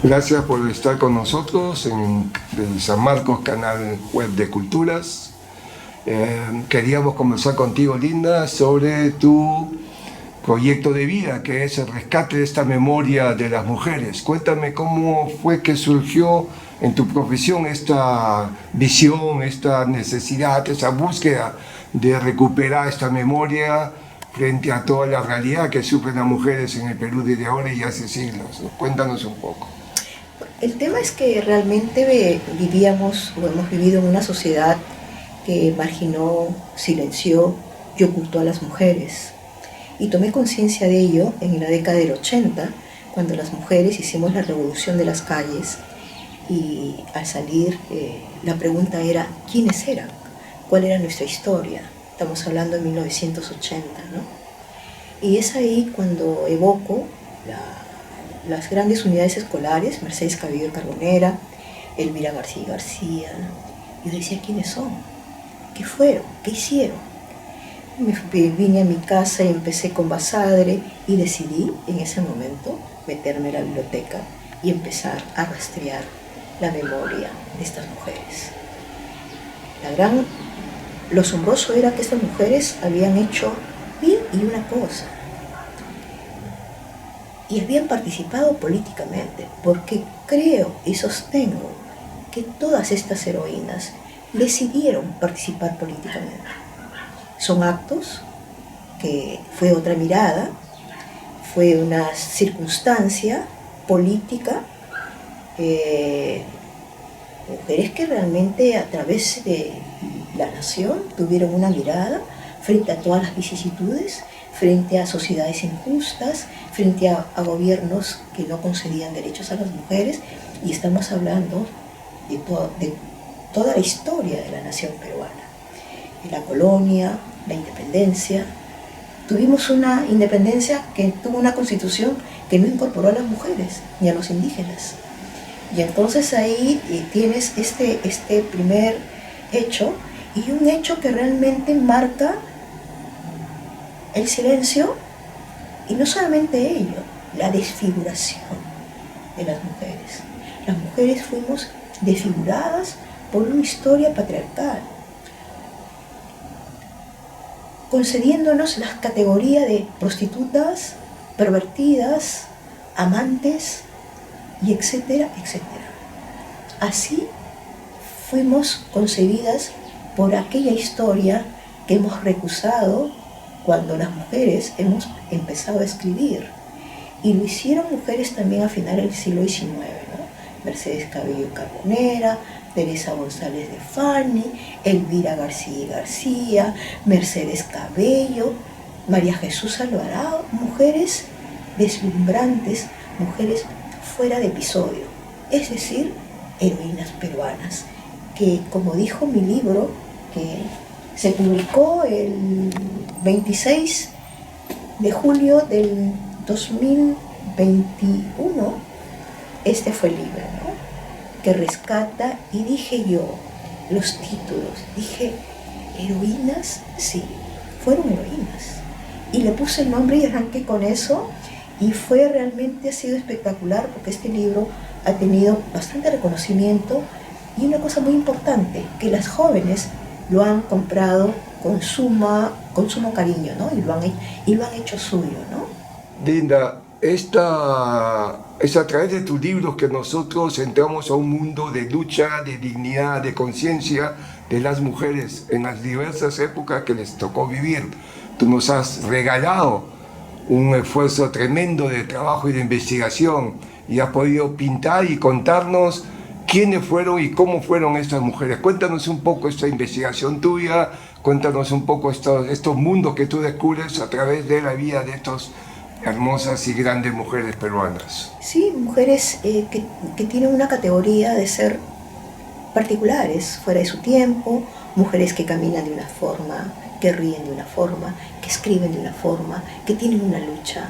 Gracias por estar con nosotros en el San Marcos, canal web de Culturas. Queríamos conversar contigo, Linda, sobre tu proyecto de vida, que es el rescate de esta memoria de las mujeres. Cuéntame cómo fue que surgió en tu profesión esta visión, esta necesidad, esa búsqueda de recuperar esta memoria frente a toda la realidad que sufren las mujeres en el Perú desde ahora y hace siglos. Cuéntanos un poco. El tema es que realmente vivíamos o hemos vivido en una sociedad que marginó, silenció y ocultó a las mujeres. Y tomé conciencia de ello en la década del 80, cuando las mujeres hicimos la revolución de las calles y al salir la pregunta era ¿quiénes eran? ¿Cuál era nuestra historia? Estamos hablando de 1980, ¿no? Y es ahí cuando evoco las grandes unidades escolares, Mercedes Cabello Carbonera, Elvira García García. Yo decía, ¿quiénes son? ¿Qué fueron? ¿Qué hicieron? Vine a mi casa y empecé con Basadre y decidí en ese momento meterme en la biblioteca y empezar a rastrear la memoria de estas mujeres. Lo asombroso era que estas mujeres habían hecho bien y una cosa, y habían participado políticamente, porque creo y sostengo que todas estas heroínas decidieron participar políticamente. Son actos que fue otra mirada, fue una circunstancia política, mujeres que realmente a través de la nación tuvieron una mirada frente a todas las vicisitudes, frente a sociedades injustas, frente a gobiernos que no concedían derechos a las mujeres, y estamos hablando de toda la historia de la nación peruana. La colonia, la independencia. Tuvimos una independencia que tuvo una constitución que no incorporó a las mujeres ni a los indígenas. Y entonces ahí tienes este primer hecho, y un hecho que realmente marca el silencio, y no solamente ello, la desfiguración de las mujeres. Las mujeres fuimos desfiguradas por una historia patriarcal, concediéndonos las categorías de prostitutas, pervertidas, amantes, y etcétera, etcétera. Así fuimos concebidas por aquella historia que hemos recusado cuando las mujeres hemos empezado a escribir. Y lo hicieron mujeres también a finales del siglo XIX, ¿no? Mercedes Cabello Carbonera, Teresa González de Fani, Elvira García García, Mercedes Cabello, María Jesús Alvarado, mujeres deslumbrantes, mujeres fuera de episodio, es decir, heroínas peruanas, que, como dijo mi libro, que se publicó el 26 de julio del 2021, este fue el libro, ¿no?, que rescata, y dije yo, los títulos, dije, heroínas, sí, fueron heroínas, y le puse el nombre y arranqué con eso, y ha sido espectacular, porque este libro ha tenido bastante reconocimiento, y una cosa muy importante, que las jóvenes lo han comprado con sumo cariño, ¿no?, y lo han hecho suyo, ¿no? Linda, es a través de tus libros que nosotros entramos a un mundo de lucha, de dignidad, de conciencia de las mujeres en las diversas épocas que les tocó vivir. Tú nos has regalado un esfuerzo tremendo de trabajo y de investigación, y has podido pintar y contarnos quiénes fueron y cómo fueron estas mujeres. Cuéntanos un poco esta investigación tuya, cuéntanos un poco estos mundos que tú descubres a través de la vida de estas hermosas y grandes mujeres peruanas. Sí, mujeres que tienen una categoría de ser particulares, fuera de su tiempo, mujeres que caminan de una forma, que ríen de una forma, que escriben de una forma, que tienen una lucha.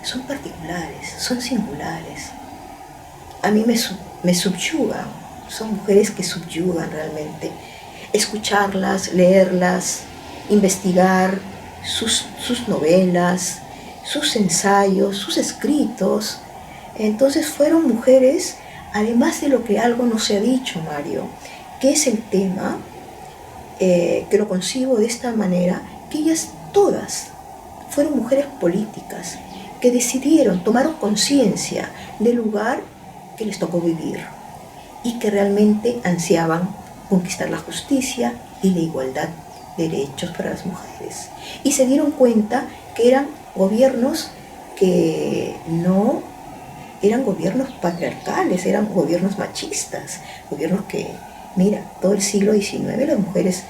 Son particulares, son singulares. A mí me subyugan, son mujeres que subyugan realmente. Escucharlas, leerlas, investigar sus novelas, sus ensayos, sus escritos, Entonces fueron mujeres, además de lo que algo no se ha dicho, Mario, que es el tema, que lo concibo de esta manera, que ellas todas fueron mujeres políticas, que decidieron, tomaron conciencia del lugar que les tocó vivir y que realmente ansiaban conquistar la justicia y la igualdad de derechos para las mujeres. Y se dieron cuenta que eran gobiernos que no eran gobiernos patriarcales, eran gobiernos machistas, gobiernos que, mira, todo el siglo XIX las mujeres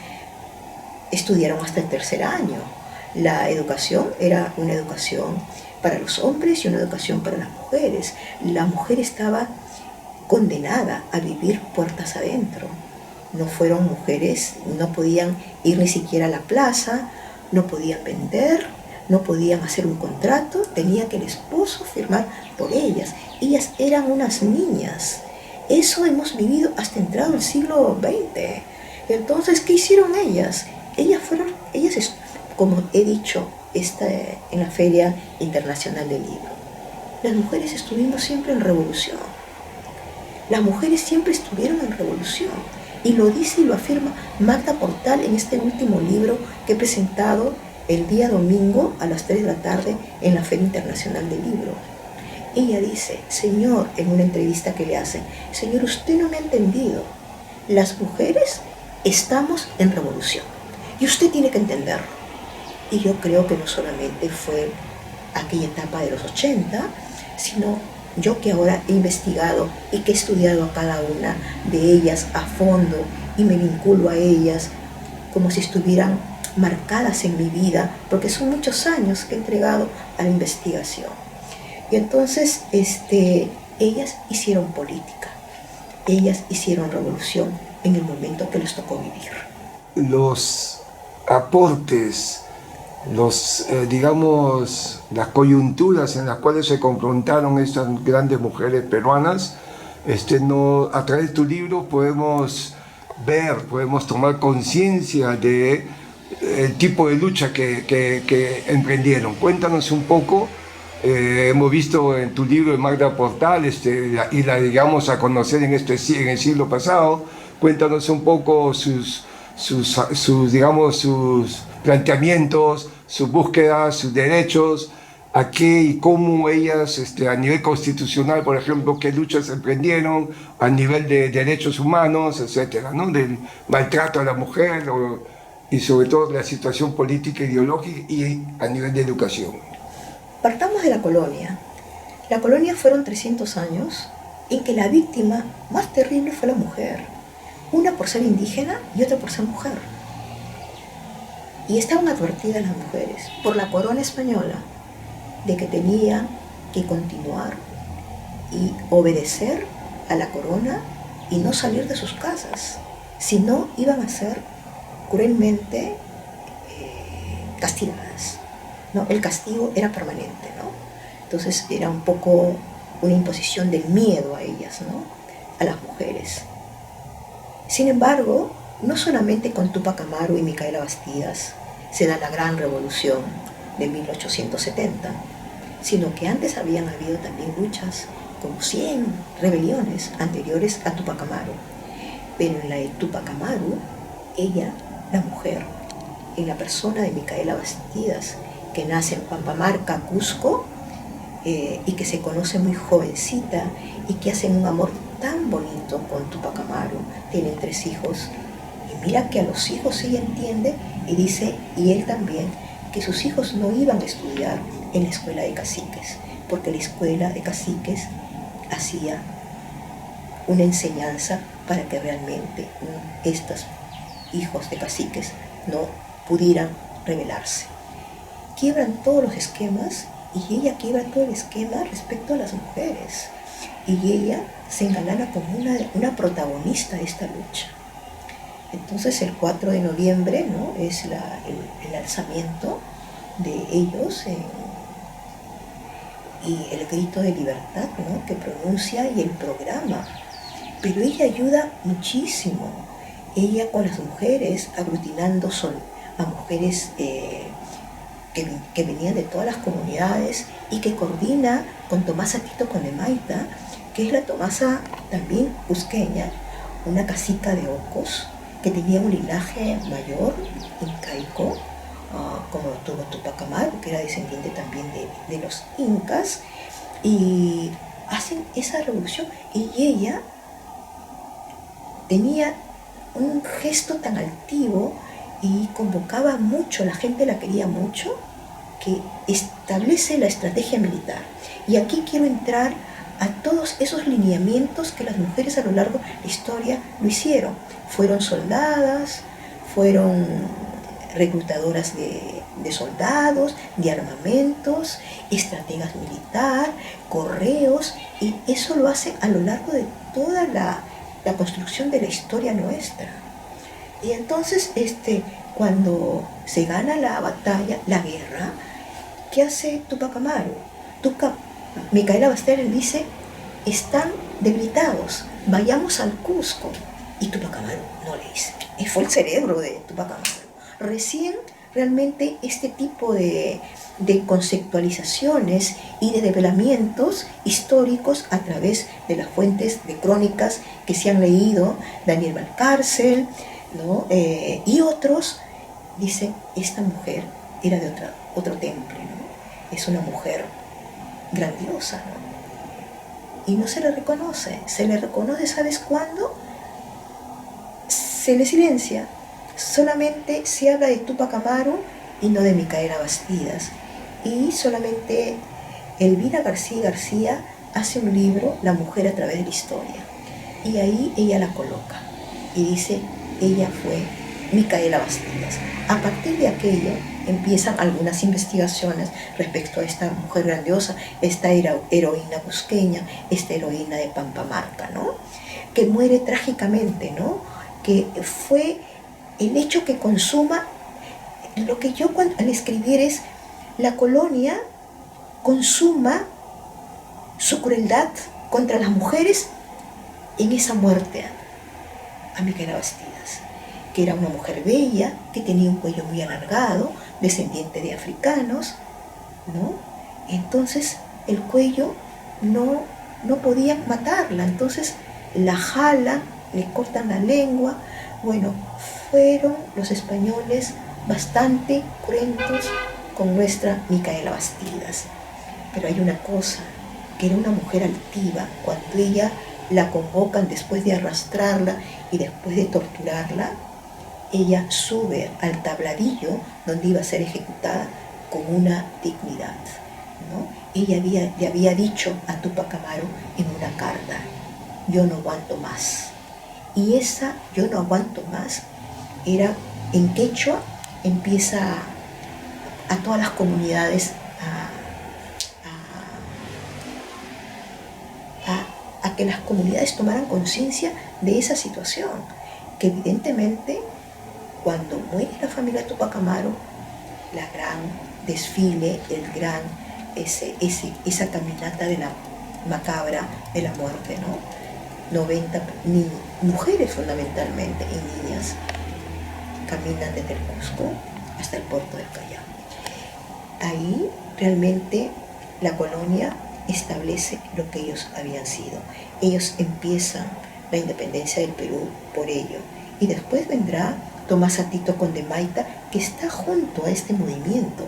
estudiaron hasta el tercer año. La educación era una educación para los hombres y una educación para las mujeres. La mujer estaba condenada a vivir puertas adentro. No fueron mujeres, no podían ir ni siquiera a la plaza, no podían vender, no podían hacer un contrato, tenía que el esposo firmar por ellas. Ellas eran unas niñas. Eso hemos vivido hasta entrado el siglo XX. Entonces, ¿qué hicieron ellas? Ellas, como he dicho en la Feria Internacional del Libro, las mujeres estuvimos siempre en revolución. Las mujeres siempre estuvieron en revolución. Y lo dice y lo afirma Magda Portal en este último libro que he presentado el día domingo a las 3 de la tarde en la Feria Internacional del Libro. Ella dice, Señor, en una entrevista que le hacen, Señor, usted no me ha entendido. Las mujeres estamos en revolución y usted tiene que entenderlo. Y yo creo que no solamente fue aquella etapa de los 80, sino yo que ahora he investigado y que he estudiado a cada una de ellas a fondo y me vinculo a ellas como si estuvieran marcadas en mi vida, porque son muchos años que he entregado a la investigación. Y entonces ellas hicieron política, ellas hicieron revolución en el momento que les tocó vivir. Los aportes, digamos, las coyunturas en las cuales se confrontaron estas grandes mujeres peruanas, a través de tu libro podemos ver, podemos tomar conciencia de el tipo de lucha que emprendieron. Cuéntanos un poco, hemos visto en tu libro de Magda Portal, y la digamos a conocer en el siglo pasado. Cuéntanos un poco sus planteamientos, sus búsquedas, sus derechos, a qué y cómo ellas, a nivel constitucional, por ejemplo, qué luchas emprendieron, a nivel de derechos humanos, etcétera, ¿no? Del maltrato a la mujer, y sobre todo la situación política, ideológica y a nivel de educación. Partamos de la colonia. La colonia fueron 300 años en que la víctima más terrible fue la mujer. Una por ser indígena y otra por ser mujer. Y estaban advertidas las mujeres por la corona española de que tenían que continuar y obedecer a la corona y no salir de sus casas, si no iban a ser cruelmente castigadas, ¿no? El castigo era permanente, ¿no? Entonces era un poco una imposición del miedo a ellas, ¿no? A las mujeres. Sin embargo, no solamente con Túpac Amaru y Micaela Bastidas se da la gran revolución de 1870, sino que antes habían habido también luchas, como 100 rebeliones anteriores a Túpac Amaru. Pero en la de Túpac Amaru, ella, la mujer, en la persona de Micaela Bastidas, que nace en Pampamarca, Cusco, y que se conoce muy jovencita y que hacen un amor tan bonito con Túpac Amaru, tienen 3 hijos, y mira que a los hijos ella entiende y dice, y él también, que sus hijos no iban a estudiar en la escuela de caciques, porque la escuela de caciques hacía una enseñanza para que realmente estos hijos de caciques no pudieran rebelarse. Quiebran todos los esquemas y ella quiebra todo el esquema respecto a las mujeres. Y ella se engalana como una protagonista de esta lucha. Entonces el 4 de noviembre, ¿no? Es el alzamiento de ellos y el grito de libertad, ¿no? Que pronuncia y el programa. Pero ella ayuda muchísimo. Ella con las mujeres, aglutinando a mujeres que venían de todas las comunidades y que coordina con Tomasa Tito Condemaita, que es la Tomasa también cusqueña, una cacica de Ocos, que tenía un linaje mayor, incaico, como tuvo Tupac Amaru, que era descendiente también de los incas, y hacen esa revolución. Y ella tenía un gesto tan altivo y convocaba mucho, la gente la quería mucho, que establece la estrategia militar. Y aquí quiero entrar a todos esos lineamientos que las mujeres a lo largo de la historia lo hicieron. Fueron soldadas, fueron reclutadoras de soldados, de armamentos, estrategas militar, correos, y eso lo hacen a lo largo de toda la construcción de la historia nuestra. Y entonces, cuando se gana la batalla, la guerra, ¿qué hace Tupac Amaru? Micaela Bastida dice, están debilitados, vayamos al Cusco. Y Tupac Amaru no le dice, fue el cerebro de Tupac Amaru. Recién realmente este tipo de conceptualizaciones y de develamientos históricos a través de las fuentes de crónicas que se han leído, Daniel Valcárcel, ¿no? Y otros, dicen, esta mujer era de otro temple, ¿no? Es una mujer grandiosa, ¿no? Y no se le reconoce, ¿sabes cuándo? Se le silencia, solamente se habla de Tupac Amaru y no de Micaela Bastidas. Y solamente Elvira García hace un libro, La mujer a través de la historia, y ahí ella la coloca y dice, ella fue Micaela Bastidas. A partir de aquello empiezan algunas investigaciones respecto a esta mujer grandiosa, esta heroína cusqueña, esta heroína de Pampamarca, ¿no? Que muere trágicamente, ¿no? Que fue el hecho que consuma lo que yo al escribir es la colonia consuma su crueldad contra las mujeres en esa muerte a Micaela Bastidas, que era una mujer bella, que tenía un cuello muy alargado, descendiente de africanos, ¿no? Entonces el cuello no podían matarla, entonces la jalan, le cortan la lengua. Bueno, fueron los españoles bastante cruentos con nuestra Micaela Bastidas. Pero hay una cosa, que era una mujer altiva. Cuando ella la convocan después de arrastrarla y después de torturarla, ella sube al tabladillo donde iba a ser ejecutada con una dignidad, ¿no? Ella le había dicho a Tupac Amaru en una carta, yo no aguanto más. Y esa yo no aguanto más era en quechua, empieza a todas las comunidades a que las comunidades tomaran conciencia de esa situación, que evidentemente cuando muere la familia Tupac Amaru, la gran desfile, esa caminata de la macabra de la muerte, ¿no? 90 mujeres fundamentalmente y niñas caminan desde el Cusco hasta el puerto del Callao. Ahí realmente la colonia establece lo que ellos habían sido. Ellos empiezan la independencia del Perú por ello. Y después vendrá Tomasa Tito Condemaita, que está junto a este movimiento.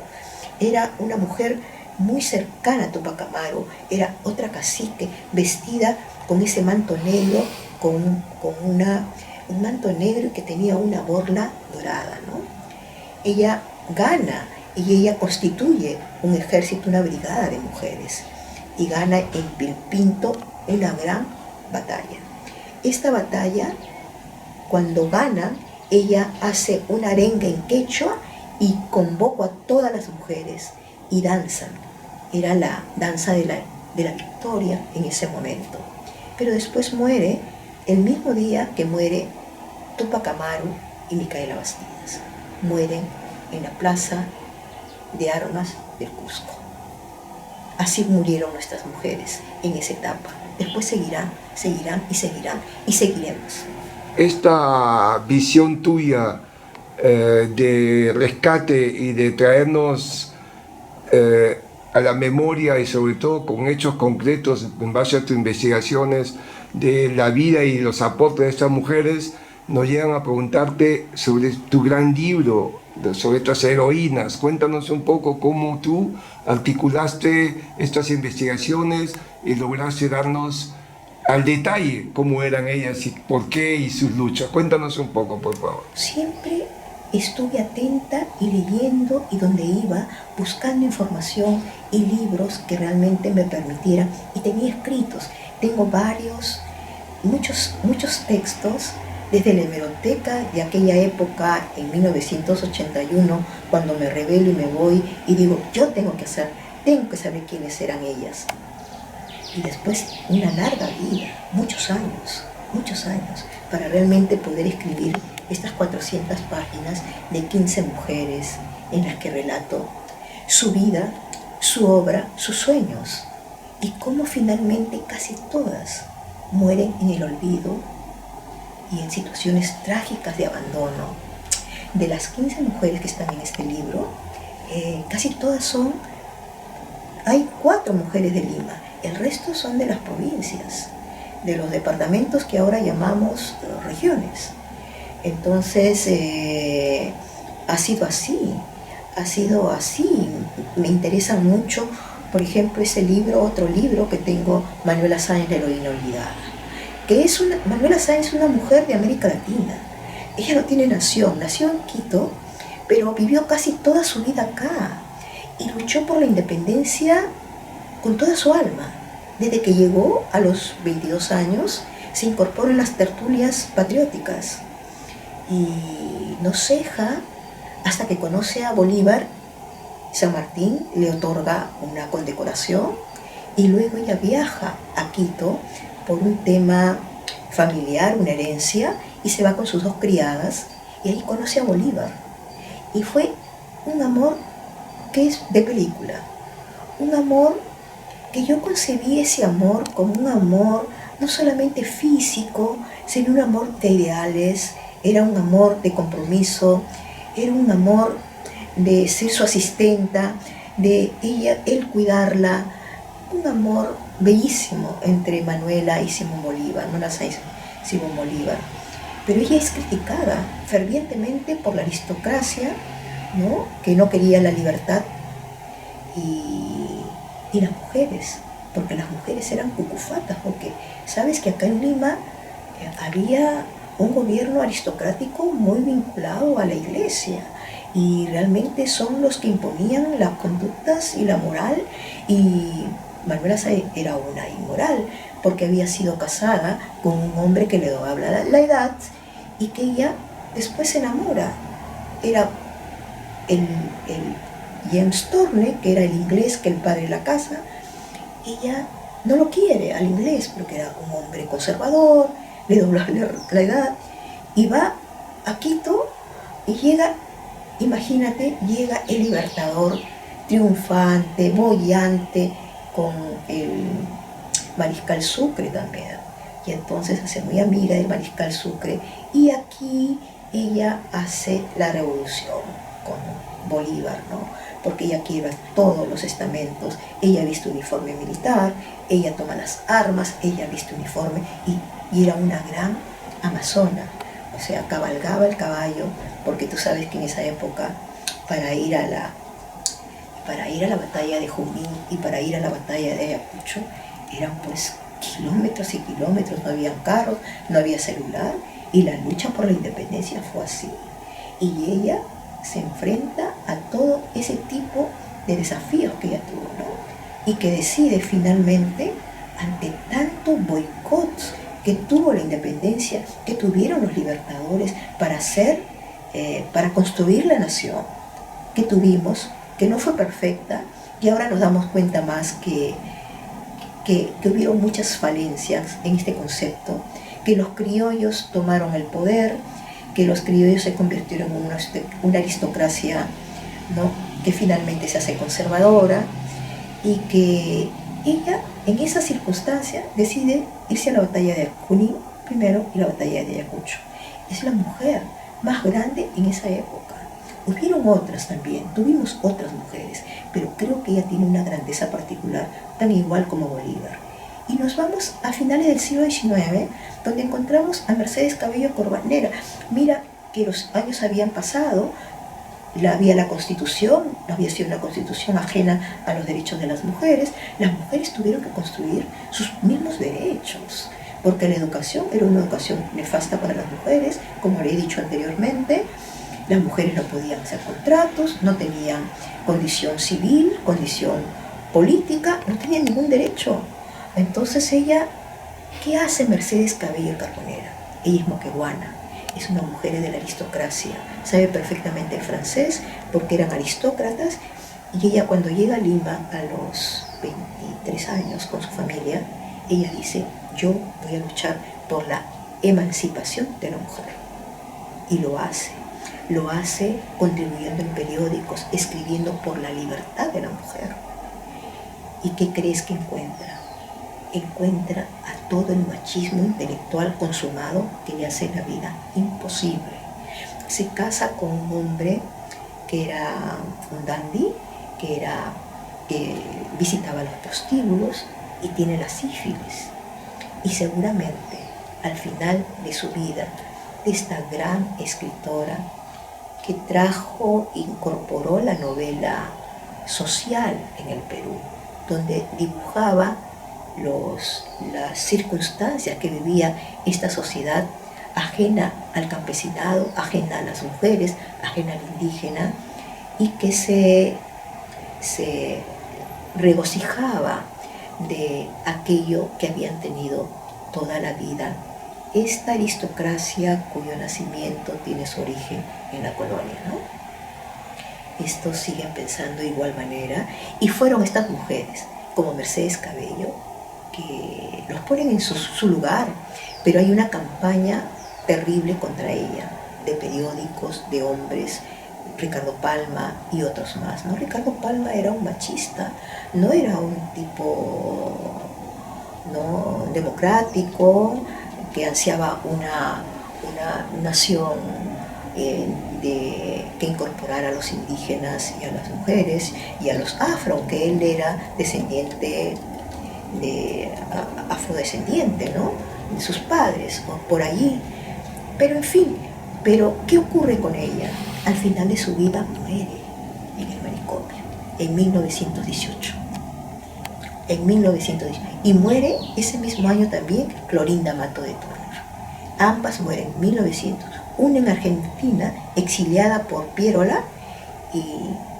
Era una mujer muy cercana a Tupac Amaru, era otra cacique, vestida con ese manto negro, con un manto negro que tenía una borla dorada, ¿no? Ella gana y ella constituye un ejército, una brigada de mujeres, y gana en Pilpinto una gran batalla. Esta batalla, cuando gana, ella hace una arenga en quechua y convoca a todas las mujeres y danzan. Era la danza de la victoria en ese momento. Pero después muere el mismo día que muere Tupac Amaru y Micaela Bastidas. Mueren en la plaza de armas del Cusco. Así murieron nuestras mujeres en esa etapa. Después seguirán y seguiremos. Esta visión tuya de rescate y de traernos a la memoria y sobre todo con hechos concretos en base a tus investigaciones de la vida y los aportes de estas mujeres, nos llegan a preguntarte sobre tu gran libro, sobre estas heroínas. Cuéntanos un poco cómo tú articulaste estas investigaciones y lograste darnos al detalle cómo eran ellas y por qué y sus luchas. Cuéntanos un poco, por favor. Siempre estuve atenta y leyendo, y donde iba buscando información y libros que realmente me permitieran, y tenía escritos. Tengo muchos textos desde la hemeroteca de aquella época, en 1981, cuando me rebelo y me voy y digo, yo tengo que saber quiénes eran ellas. Y después una larga vida, muchos años, para realmente poder escribir estas 400 páginas de 15 mujeres en las que relato su vida, su obra, sus sueños, y cómo finalmente casi todas mueren en el olvido y en situaciones trágicas de abandono. De las 15 mujeres que están en este libro, casi todas hay 4 mujeres de Lima, el resto son de las provincias, de los departamentos que ahora llamamos regiones. Entonces, ha sido así. Me interesa mucho, por ejemplo, otro libro que tengo, Manuela Sáenz, la heroína olvidada, Manuela Sáenz es una mujer de América Latina. Ella no tiene nació en Quito, pero vivió casi toda su vida acá y luchó por la independencia con toda su alma. Desde que llegó a los 22 años, se incorporó en las tertulias patrióticas y no ceja hasta que conoce a Bolívar. San Martín le otorga una condecoración y luego ella viaja a Quito por un tema familiar, una herencia, y se va con sus 2 criadas y ahí conoce a Bolívar. Y fue un amor que es de película, un amor que yo concebí ese amor como un amor no solamente físico, sino un amor de ideales. Era un amor de compromiso, era un amor de ser su asistenta, de él cuidarla, un amor bellísimo entre Manuela y Simón Bolívar, Manuela Sáenz y Simón Bolívar. Pero ella es criticada fervientemente por la aristocracia, ¿no?, que no quería la libertad, y las mujeres, porque las mujeres eran cucufatas, porque sabes que acá en Lima había un gobierno aristocrático muy vinculado a la iglesia, y realmente son los que imponían las conductas y la moral, y Manuela Sáenz era una inmoral, porque había sido casada con un hombre que le doblaba la edad, y que ella después se enamora. Era el James Thorne, que era el inglés, que el padre de la casa. Ella no lo quiere al inglés porque era un hombre conservador, le doblaba la edad, y va a Quito y llega, imagínate, llega el Libertador, triunfante, boyante, con el Mariscal Sucre también, y entonces hace muy amiga del Mariscal Sucre, y aquí ella hace la revolución con Bolívar, ¿no?, porque ella quiebra todos los estamentos. Ella viste uniforme militar, ella toma las armas, ella viste uniforme, y era una gran amazona, o sea, cabalgaba el caballo, porque tú sabes que en esa época, para ir a la batalla de Junín y para ir a la batalla de Ayacucho, eran pues kilómetros y kilómetros, no había carros, no había celular, y la lucha por la independencia fue así. Y ella se enfrenta a todo ese tipo de desafíos que ella tuvo, ¿no?, y que decide finalmente, ante tanto boicot que tuvo la independencia, que tuvieron los libertadores para construir la nación que tuvimos, que no fue perfecta, y ahora nos damos cuenta más que hubieron muchas falencias en este concepto, que los criollos tomaron el poder, que los criollos se convirtieron en una aristocracia, ¿no?, que finalmente se hace conservadora, y que ella en esa circunstancia decide irse a la batalla de Junín primero y la batalla de Ayacucho. Es la mujer más grande en esa época, Hubieron otras también, tuvimos otras mujeres, pero creo que ella tiene una grandeza particular, tan igual como Bolívar. Y nos vamos a finales del siglo XIX, donde encontramos a Mercedes Cabello Corbalera. Mira que los años habían pasado, había la Constitución, no había sido una Constitución ajena a los derechos de las mujeres tuvieron que construir sus mismos derechos, porque la educación era una educación nefasta para las mujeres, como le he dicho anteriormente. Las mujeres no podían hacer contratos, no tenían condición civil, condición política, no tenían ningún derecho. Entonces ella, ¿qué hace Mercedes Cabello Carbonera? Ella es moqueguana, es una mujer de la aristocracia, sabe perfectamente el francés porque eran aristócratas, y ella cuando llega a Lima a los 23 años con su familia, ella dice, yo voy a luchar por la emancipación de la mujer. Y lo hace contribuyendo en periódicos, escribiendo por la libertad de la mujer. ¿Y qué crees que encuentra? Encuentra a todo el machismo intelectual consumado que le hace la vida imposible. Se casa con un hombre que era un dandy, que visitaba los prostíbulos y tiene la sífilis. Y seguramente al final de su vida, esta gran escritora que incorporó la novela social en el Perú, donde dibujaba las circunstancias que vivía esta sociedad ajena al campesinado, ajena a las mujeres, ajena al indígena, y que se regocijaba de aquello que habían tenido toda la vida. Esta aristocracia cuyo nacimiento tiene su origen en la colonia, ¿no? Estos siguen pensando de igual manera, y fueron estas mujeres, como Mercedes Cabello, que los ponen en su lugar, pero hay una campaña terrible contra ella, de periódicos, de hombres, Ricardo Palma y otros más, ¿no? Ricardo Palma era un machista, no era un tipo, ¿no?, democrático, que ansiaba una nación que incorporara a los indígenas y a las mujeres y a los afro, aunque él era afrodescendiente, ¿no?, de sus padres, o por allí. Pero en fin, ¿qué ocurre con ella? Al final de su vida muere en el manicomio, en 1918. Y muere ese mismo año también Clorinda Mato de Turner. Ambas mueren en 1900. Una en Argentina, exiliada por Pierola, y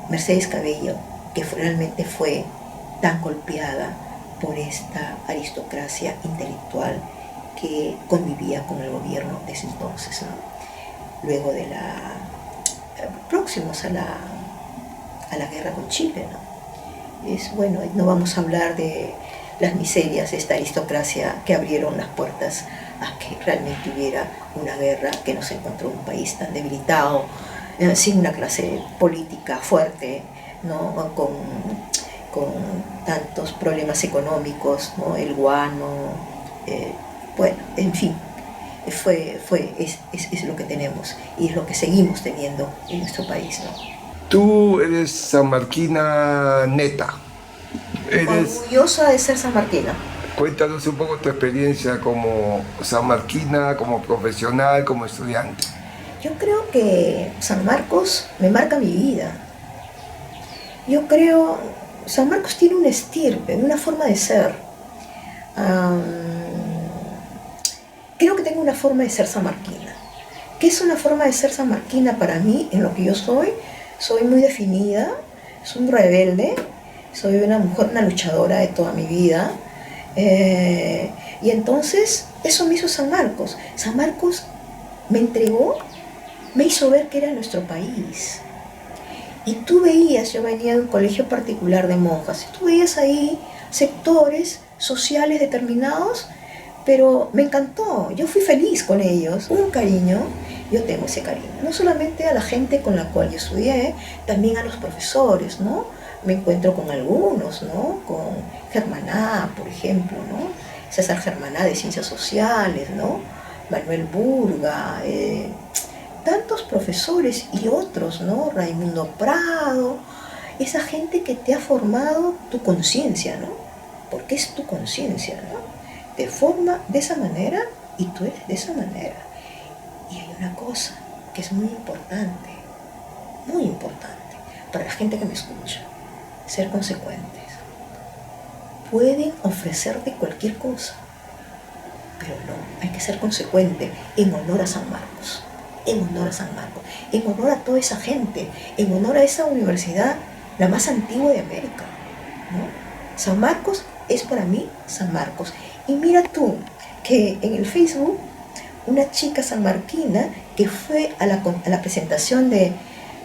Mercedes Cabello, que realmente fue tan golpeada por esta aristocracia intelectual que convivía con el gobierno de ese entonces, ¿no? Luego de próximos a la guerra con Chile, ¿no? Bueno, no vamos a hablar de las miserias de esta aristocracia que abrieron las puertas a que realmente hubiera una guerra, que nos encontró un país tan debilitado, sin una clase política fuerte, ¿no?, con tantos problemas económicos, ¿no?, el guano, bueno, en fin, es lo que tenemos y es lo que seguimos teniendo en nuestro país, ¿no? Tú eres sanmarquina neta. Orgullosa de ser sanmarquina. Cuéntanos un poco tu experiencia como sanmarquina, como profesional, como estudiante. Yo creo que San Marcos me marca mi vida. Yo creo, San Marcos tiene una estirpe, una forma de ser. Creo que tengo una forma de ser sanmarquina. ¿Qué es una forma de ser sanmarquina para mí, en lo que yo soy? Soy muy definida, soy un rebelde, soy una mujer, una luchadora de toda mi vida. Y entonces, eso me hizo San Marcos. San Marcos me entregó, me hizo ver que era nuestro país. Y tú veías, yo venía de un colegio particular de monjas, y tú veías ahí sectores sociales determinados, pero me encantó, yo fui feliz con ellos, un cariño. Yo tengo ese cariño, no solamente a la gente con la cual yo estudié, también a los profesores, ¿no? Me encuentro con algunos, ¿no? Con Germaná, por ejemplo, ¿no? César Germaná de Ciencias Sociales, ¿no? Manuel Burga, tantos profesores y otros, ¿no? Raimundo Prado, esa gente que te ha formado tu conciencia, ¿no? Porque es tu conciencia, ¿no? Te forma de esa manera y tú eres de esa manera. Y hay una cosa que es muy importante para la gente que me escucha: ser consecuentes. Pueden ofrecerte cualquier cosa, pero no, hay que ser consecuente en honor a San Marcos, en honor a San Marcos, en honor a toda esa gente, en honor a esa universidad, la más antigua de América, ¿no? San Marcos es para mí San Marcos. Y mira tú, que en el Facebook, una chica sanmarquina que fue a la presentación de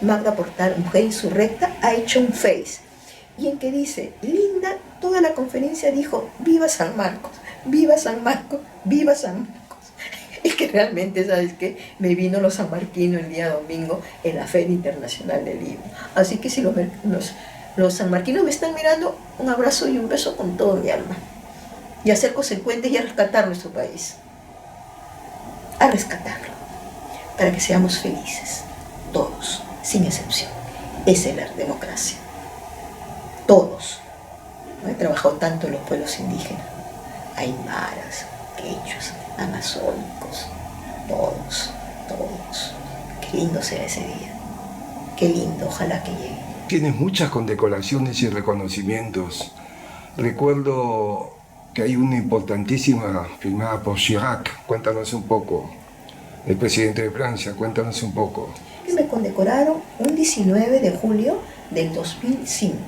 Magda Portal, Mujer Insurrecta, ha hecho un Face, y en que dice, Linda, toda la conferencia dijo, viva San Marcos, viva San Marcos, viva San Marcos. Es que realmente, ¿sabes qué? Me vino los sanmarquinos el día domingo en la Feria Internacional del Libro. Así que si los sanmarquinos me están mirando, un abrazo y un beso con todo mi alma. Y a ser consecuentes y a rescatar nuestro país. A rescatarlo. Para que seamos felices. Todos, sin excepción. Esa es la democracia. Todos. No he trabajado tanto en los pueblos indígenas. Aymaras, quechuas, amazónicos, todos. Qué lindo será ese día. Qué lindo, ojalá que llegue. Tienes muchas condecoraciones y reconocimientos. Recuerdo que hay una importantísima firmada por Chirac. Cuéntanos un poco. El presidente de Francia, cuéntanos un poco. Me condecoraron un 19 de julio del 2005.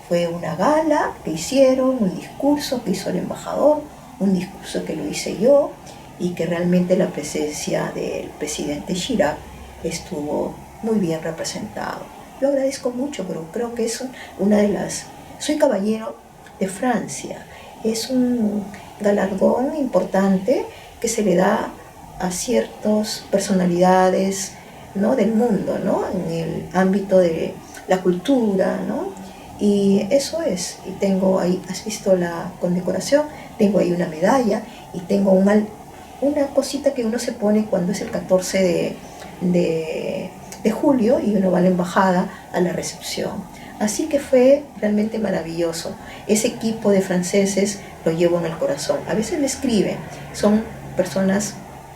Fue una gala que hicieron, un discurso que hizo el embajador, un discurso que lo hice yo, y que realmente la presencia del presidente Chirac estuvo muy bien representado. Yo agradezco mucho, pero creo que es una de las... Soy caballero de Francia. Es un galardón importante que se le da a ciertas personalidades, ¿no?, del mundo, ¿no?, en el ámbito de la cultura, ¿no? Y eso es, y tengo ahí, has visto la condecoración, tengo ahí una medalla y tengo una cosita que uno se pone cuando es el 14 de julio y uno va a la embajada a la recepción. Así que fue realmente maravilloso. Ese equipo de franceses lo llevo en el corazón. A veces me escriben, son personas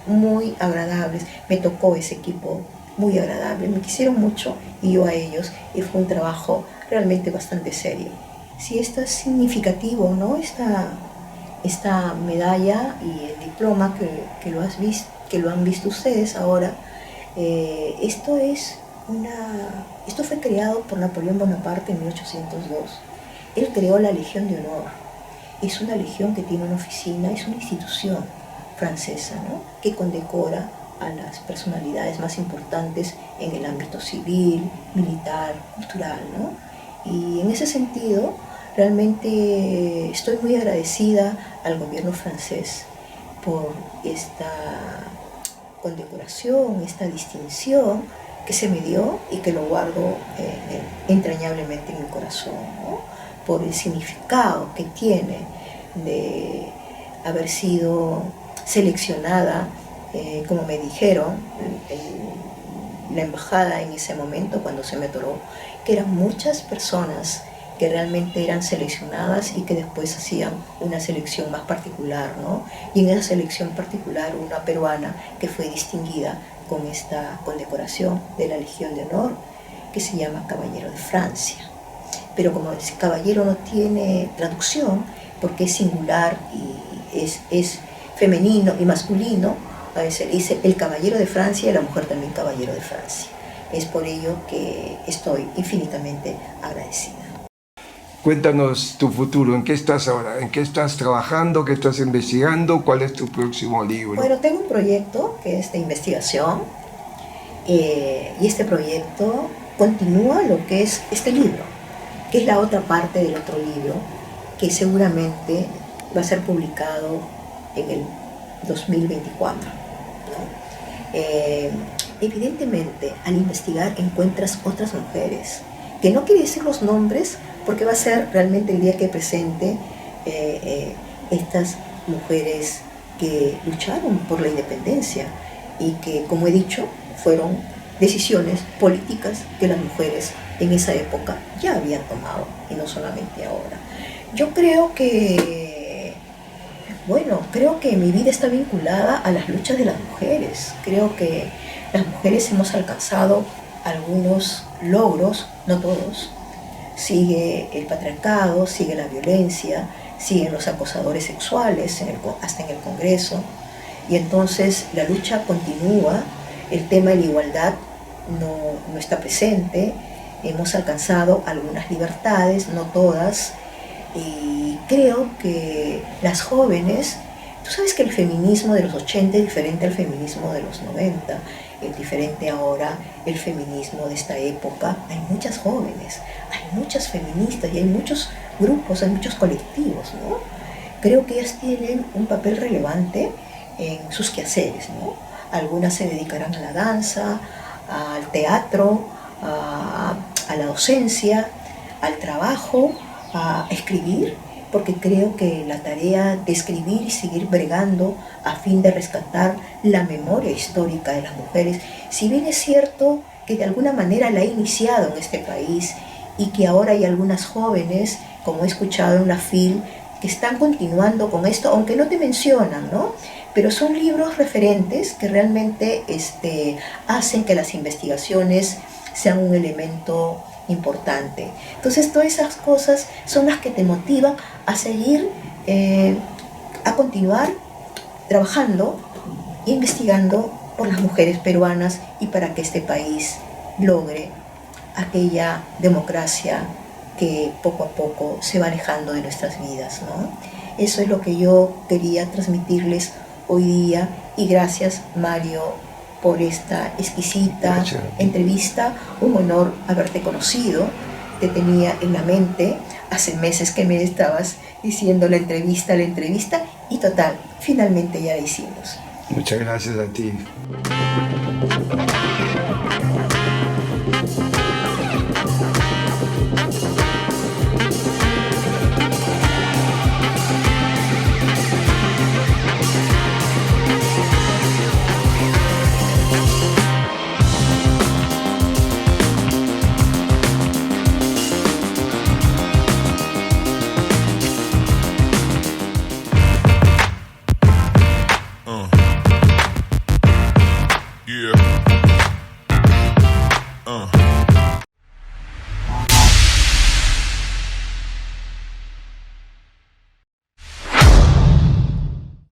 muy agradables. Me tocó ese equipo muy agradable, me quisieron mucho y yo a ellos, y fue un trabajo realmente bastante serio. Sí, esto es significativo, ¿no? Esta medalla y el diploma que lo han visto ustedes ahora, esto fue creado por Napoleón Bonaparte en 1802. Él creó la Legión de Honor. Es una legión que tiene una oficina, es una institución francesa, ¿no?, que condecora a las personalidades más importantes en el ámbito civil, militar, cultural, ¿no? Y en ese sentido, realmente estoy muy agradecida al gobierno francés por esta condecoración, esta distinción que se me dio y que lo guardo entrañablemente en mi corazón, ¿no?, por el significado que tiene de haber sido seleccionada, como me dijeron, la embajada en ese momento cuando se me otorgó, que eran muchas personas que realmente eran seleccionadas y que después hacían una selección más particular, ¿no? Y en esa selección particular una peruana que fue distinguida con esta condecoración de la Legión de Honor, que se llama Caballero de Francia. Pero como ese caballero no tiene traducción, porque es singular y es femenino y masculino, a veces le dice el caballero de Francia y la mujer también caballero de Francia. Es por ello que estoy infinitamente agradecida. Cuéntanos tu futuro, ¿en qué estás ahora? ¿En qué estás trabajando? ¿Qué estás investigando? ¿Cuál es tu próximo libro? Bueno, tengo un proyecto que es de investigación y este proyecto continúa lo que es este libro, que es la otra parte del otro libro, que seguramente va a ser publicado en el 2024. ¿no? Evidentemente, al investigar encuentras otras mujeres, que no quiere decir los nombres, porque va a ser realmente el día que presente estas mujeres que lucharon por la independencia. y que, como he dicho, fueron decisiones políticas que las mujeres en esa época ya habían tomado, y no solamente ahora. Yo creo que, bueno, creo que mi vida está vinculada a las luchas de las mujeres. Creo que las mujeres hemos alcanzado algunos logros, no todos. Sigue el patriarcado, sigue la violencia, siguen los acosadores sexuales hasta en el Congreso, y entonces la lucha continúa. El tema de la igualdad no está presente. Hemos alcanzado algunas libertades, no todas, y creo que las jóvenes, tú sabes que el feminismo de los 80 es diferente al feminismo de los 90, es diferente ahora el feminismo de esta época. Hay muchas jóvenes, hay muchas feministas y hay muchos grupos, hay muchos colectivos, ¿no? Creo que ellas tienen un papel relevante en sus quehaceres, ¿no? Algunas se dedicarán a la danza, al teatro, a la docencia, al trabajo, a escribir, porque creo que la tarea de escribir y seguir bregando a fin de rescatar la memoria histórica de las mujeres, si bien es cierto que de alguna manera la he iniciado en este país y que ahora hay algunas jóvenes, como he escuchado en la FIL, que están continuando con esto, aunque no te mencionan, ¿no? Pero son libros referentes que realmente hacen que las investigaciones sean un elemento importante. Entonces todas esas cosas son las que te motivan a seguir, a continuar trabajando e investigando por las mujeres peruanas y para que este país logre aquella democracia que poco a poco se va alejando de nuestras vidas, ¿no? Eso es lo que yo quería transmitirles hoy día, y gracias, Mario, por esta exquisita entrevista. Un honor haberte conocido. Te tenía en la mente hace meses que me estabas diciendo la entrevista, y total, finalmente ya la hicimos. Muchas gracias a ti.